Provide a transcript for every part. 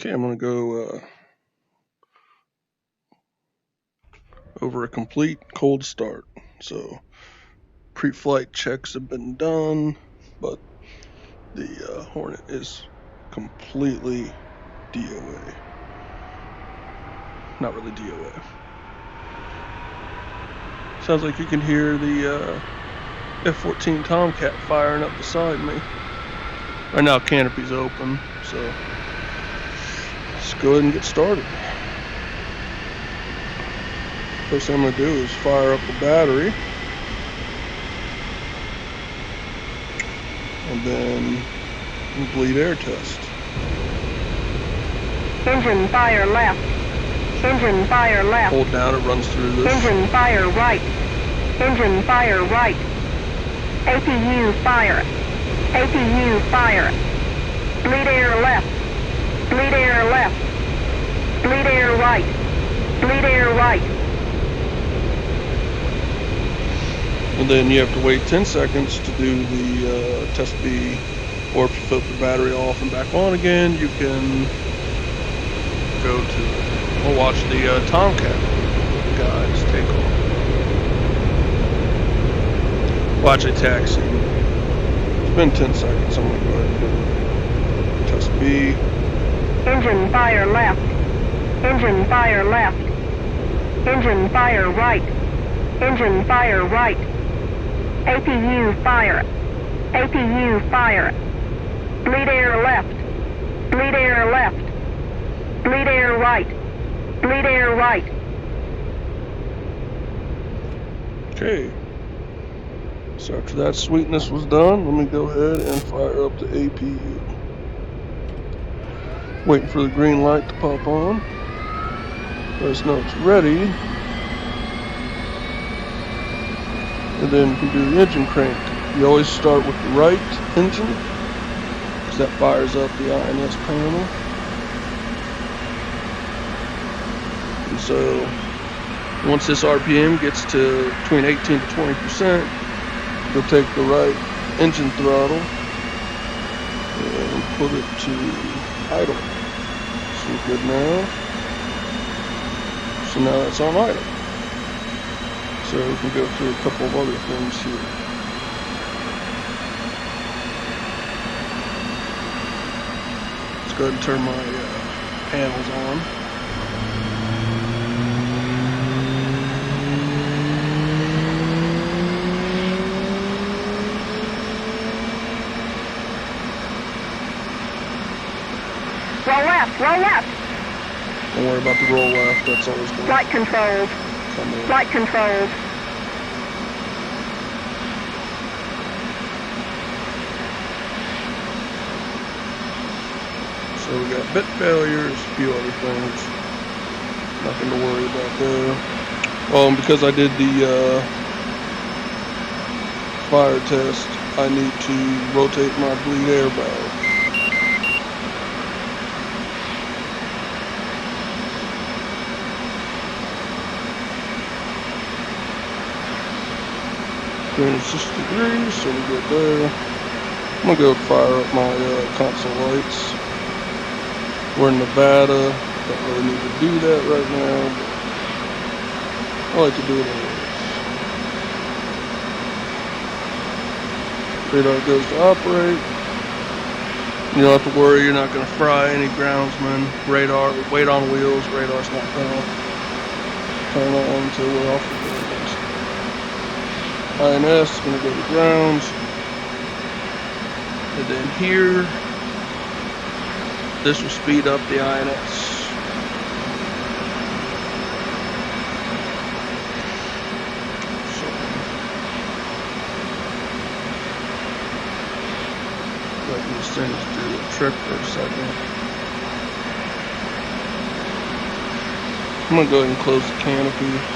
Okay, I'm going to go over a complete cold start. So pre-flight checks have been done, but the Hornet is completely DOA. Not really DOA. Sounds like you can hear the F-14 Tomcat firing up beside me. Right now canopy's open, so let's go ahead and get started. First thing I'm going to do is fire up the battery. And then bleed air test. Engine fire left. Engine fire left. Hold down, it runs through this. Engine fire right. Engine fire right. APU fire. APU fire. Bleed air left. Bleed air left. Bleed air right. Bleed air right. And then you have to wait 10 seconds to do the test B, or if you flip the battery off and back on again, you can go to, or watch the Tomcat guys take off. Watch it taxi. It's been 10 seconds, I'm going to go ahead and do test B. Engine fire left. Engine fire left. Engine fire right. Engine fire right. APU fire. APU fire. Bleed air left. Bleed air left. Bleed air right. Bleed air right. Okay. So after that sweetness was done, let me go ahead and fire up the APU. Waiting for the green light to pop on. Let us know it's ready. And then you can do the engine crank. You always start with the right engine, because that fires up the INS panel. And so once this RPM gets to between 18 to 20%, you'll take the right engine throttle and put it to idle. So we're good now. So now that's on idle. So we can go through a couple of other things here. Let's go ahead and turn my panels on. Roll left, roll left. Don't worry about the roll left, that's always going to Flight controls. come in. Flight controls. So we got bit failures, a few other things. Nothing to worry about there. Oh, and because I did the fire test, I need to rotate my bleed air valve. And 60 degrees, so we're good there. I'm gonna go fire up my console lights. We're in Nevada, don't really need to do that right now, but I like to do it anyways. Radar goes to operate. You don't have to worry, you're not gonna fry any groundsmen. Radar, weight on wheels, radar's not gonna turn on until we're off the ground. INS is going to go to grounds, and then here, this will speed up the INS. So, let these things do a trick for a second. I'm going to go ahead and close the canopy.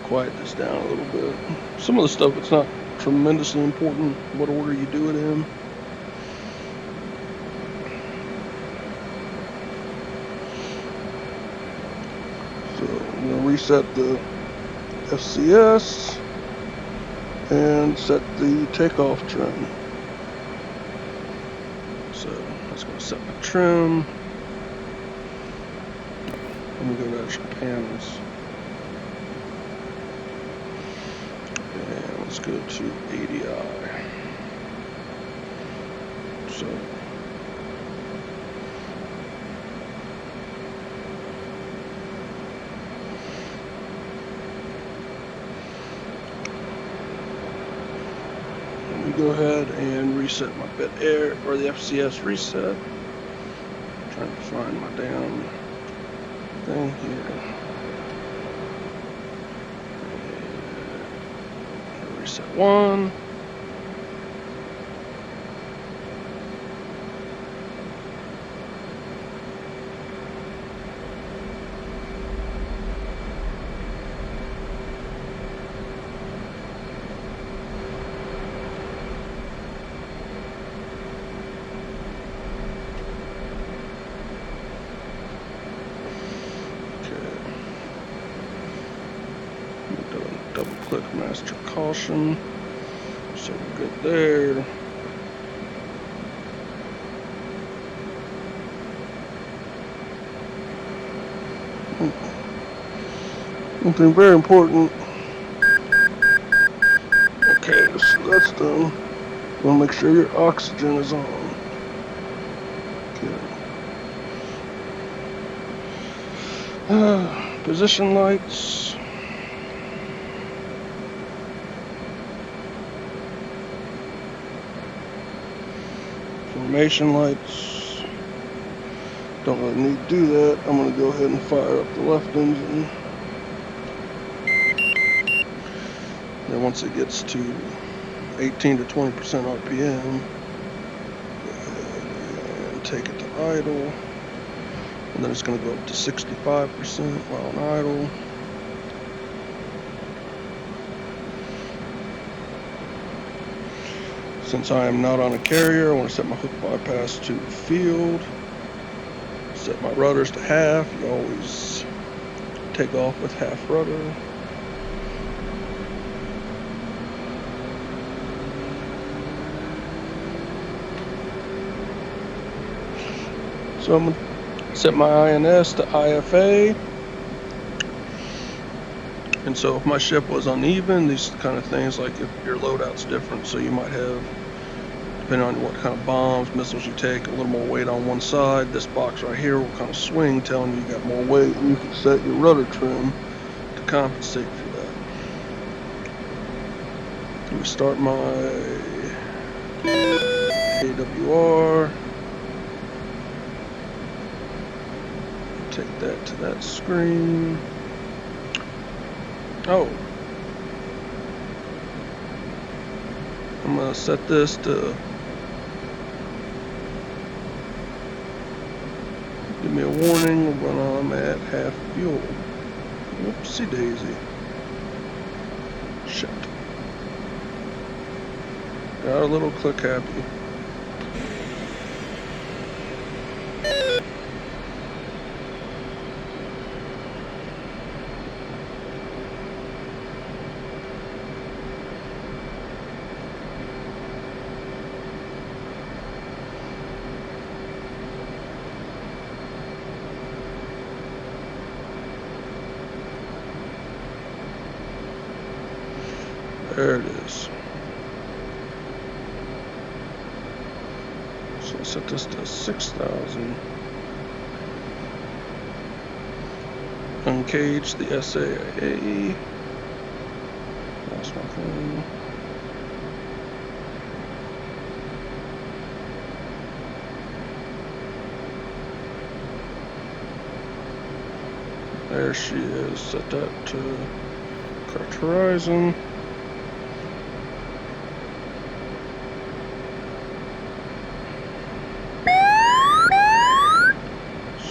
Quiet this down a little bit. Some of the stuff, it's not tremendously important what order you do it in. So I'm going to reset the FCS. and set the takeoff trim. So that's going to set my trim. Let me go to extra panels. And let's go to ADI. So let me go ahead and reset my bit air, or the FCS reset. I'm trying to find my damn thing here. And reset 1. Double click master caution, so we're good there. Something very important. Okay, so that's done. You want to make sure your oxygen is on. Okay. Position lights. Formation lights. Don't really need to do that. I'm going to go ahead and fire up the left engine. Then once it gets to 18 to 20% RPM, go ahead and take it to idle. And then it's going to go up to 65% while on idle. Since I am not on a carrier, I want to set my hook bypass to field. Set my rudders to half. You always take off with half rudder. So I'm going to set my INS to IFA. And so if my ship was uneven, these kind of things, like if your loadout's different, so you might have, depending on what kind of bombs, missiles you take, a little more weight on one side. This box right here will kind of swing, telling you got more weight, and you can set your rudder trim to compensate for that. Let me start my AWR. Take that to that screen. Oh, I'm gonna set this to give me a warning when I'm at half fuel. Whoopsie daisy. Shit. Got a little click happy. There it is. So I'll set this to 6,000. Uncage the SAA. Lost my phone. There she is. Set that to correct horizon.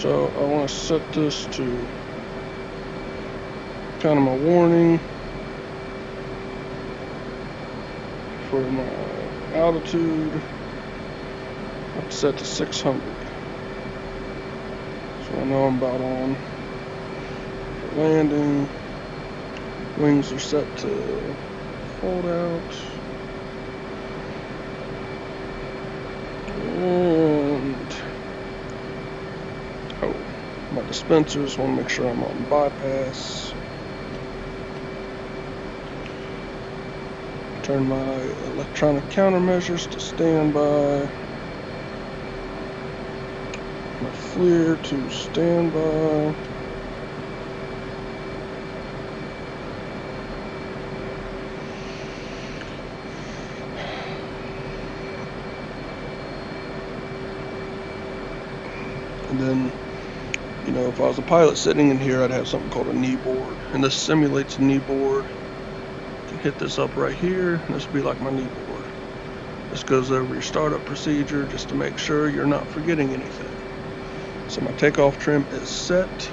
So I want to set this to kind of my warning for my altitude. I'm set to 600. So I know I'm about on for landing. Wings are set to fold out. And oh, my dispensers, want to make sure I'm on bypass. Turn my electronic countermeasures to standby. My FLIR to standby. And then, you know, if I was a pilot sitting in here, I'd have something called a knee board. And this simulates a knee board. I can hit this up right here, and this would be like my knee board. This goes over your startup procedure just to make sure you're not forgetting anything. So my takeoff trim is set.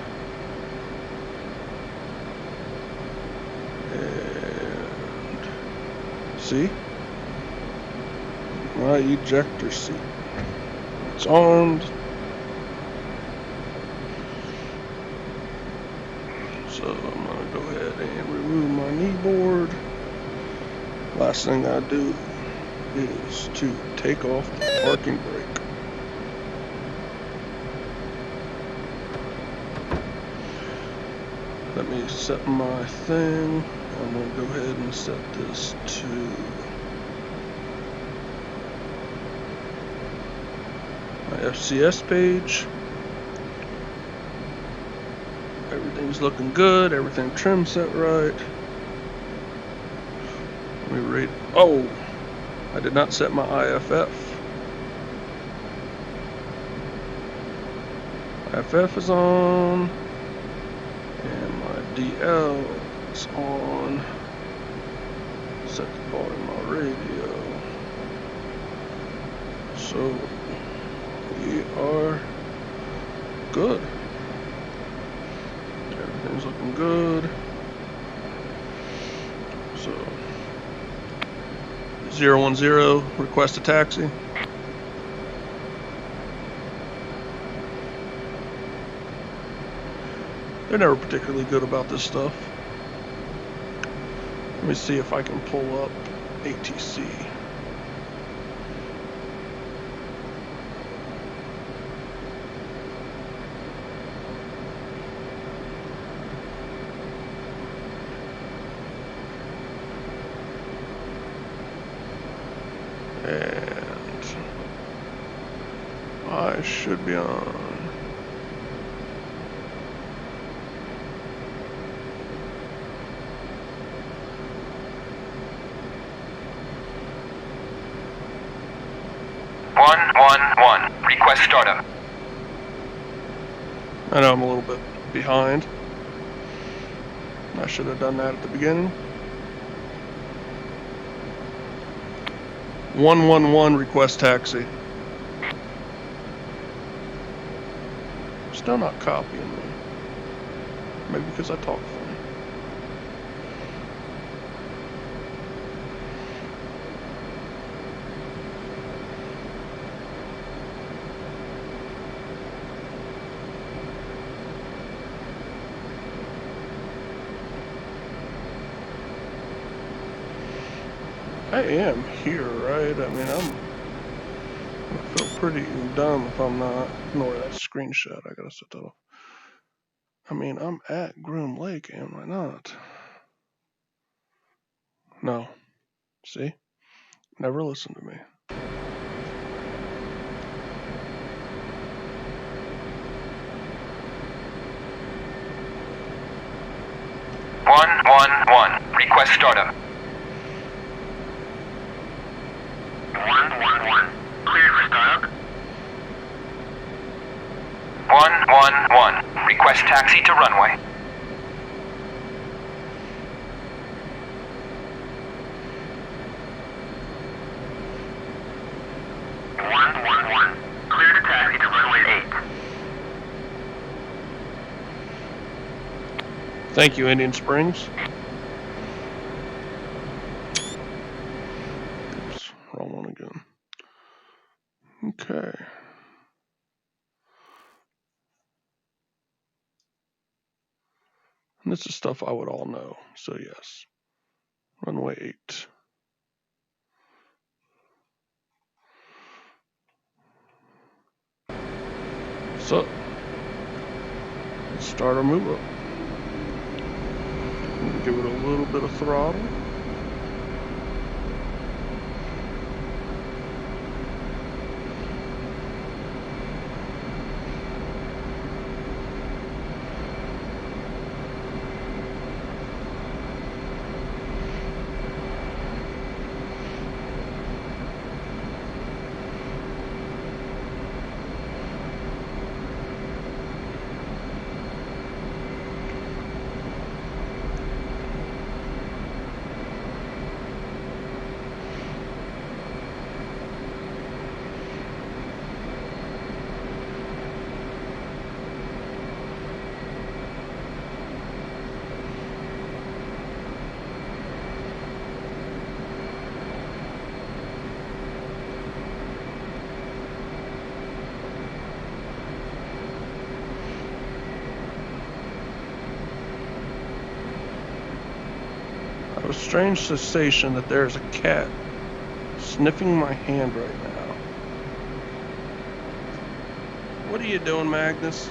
And see? My ejector seat. It's armed. So I'm going to go ahead and remove my knee board. Last thing I do is to take off the parking brake. Let me set my thing. I'm going to go ahead and set this to my FCS page. Everything's looking good. Everything trim set right. Let me rate. Oh, I did not set my IFF. IFF is on. And my DL is on. Set the bar in my radio. So we are good. Everything's looking good. So 010, request a taxi. They're never particularly good about this stuff. Let me see if I can pull up ATC. And I should be on. One. Request startup. I know I'm a little bit behind. I should have done that at the beginning. 111, request taxi. Still not copying me. Maybe because I talk funny. I am here, right? I mean, I feel pretty dumb if I'm not. Ignore that screenshot. I gotta set that off. I mean, I'm at Groom Lake, am I not? No. See? Never listen to me. One. Request startup. 111. Cleared for startup. 111. Request taxi to runway. 111. Cleared a taxi to runway 8. Thank you, Indian Springs. Oops, wrong one again. Okay. And this is stuff I would all know, so yes. Run runway 8. So, let's start our move up. Give it a little bit of throttle. I have a strange sensation that there's a cat sniffing my hand right now. What are you doing, Magnus?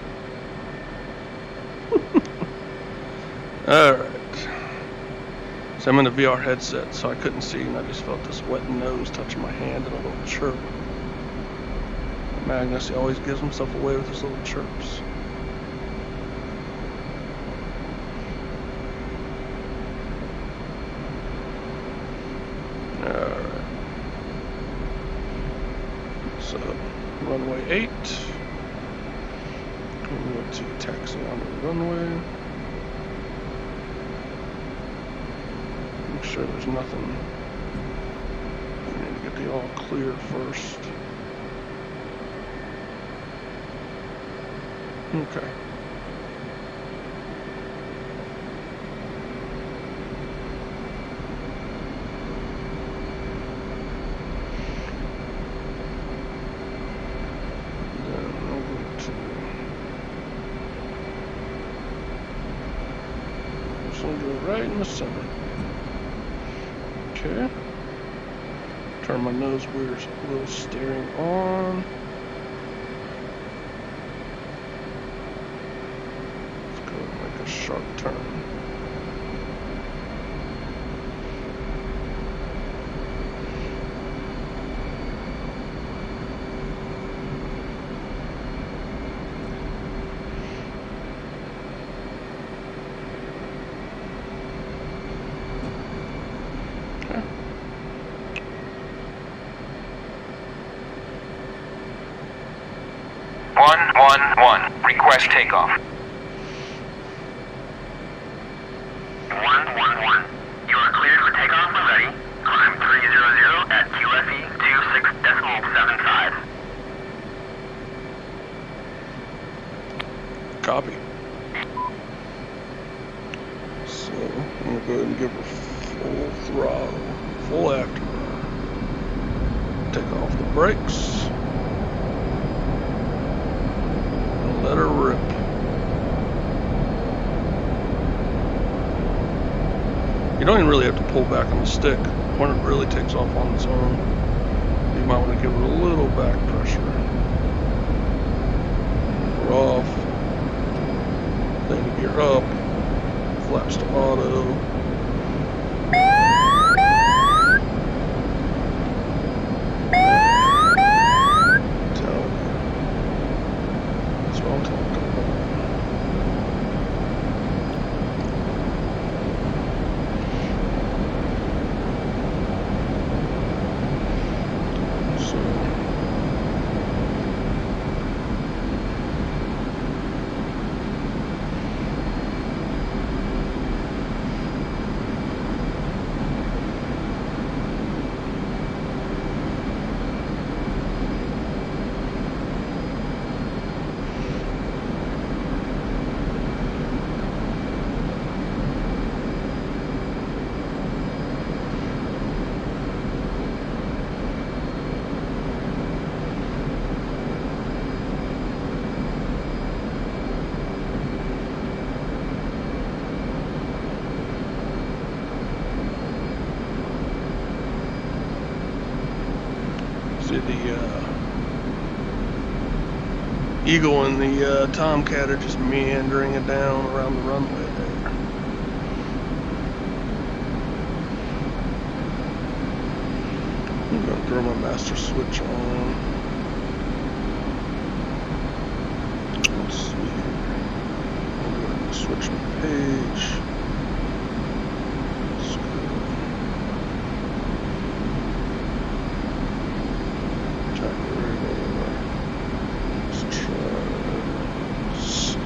Alright. So I'm in a VR headset, so I couldn't see, and I just felt this wet nose touching my hand and a little chirp. Magnus, he always gives himself away with his little chirps. Alright. So, runway 8. We went to taxi onto the runway. Make sure there's nothing. We need to get the all clear first. Okay. Right in the center. Okay. Turn my nose wheel steering on. Let's go and make a sharp turn. Request takeoff. 111. You are cleared for takeoff when ready. Climb 300 at QFE 26.75. Copy. So I'm gonna go ahead and give her full throttle, full afterburner. Take off the brakes. Let her rip. You don't even really have to pull back on the stick. When it really takes off on its own, you might want to give it a little back pressure. We're off. Then gear up. Flaps to auto. See the Eagle and the Tomcat are just meandering it down around the runway there. I'm gonna throw my master switch on. Let's see here. I'm going to switch my page. Let's go. Attack radar. Let's try this.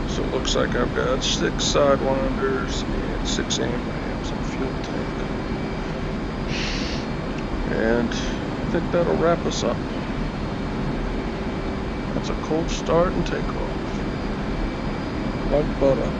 So it looks like I've got 6 sidewinders and 6 amp and fuel tank. And I think that'll wrap us up. That's a cold start and takeoff. Like butter.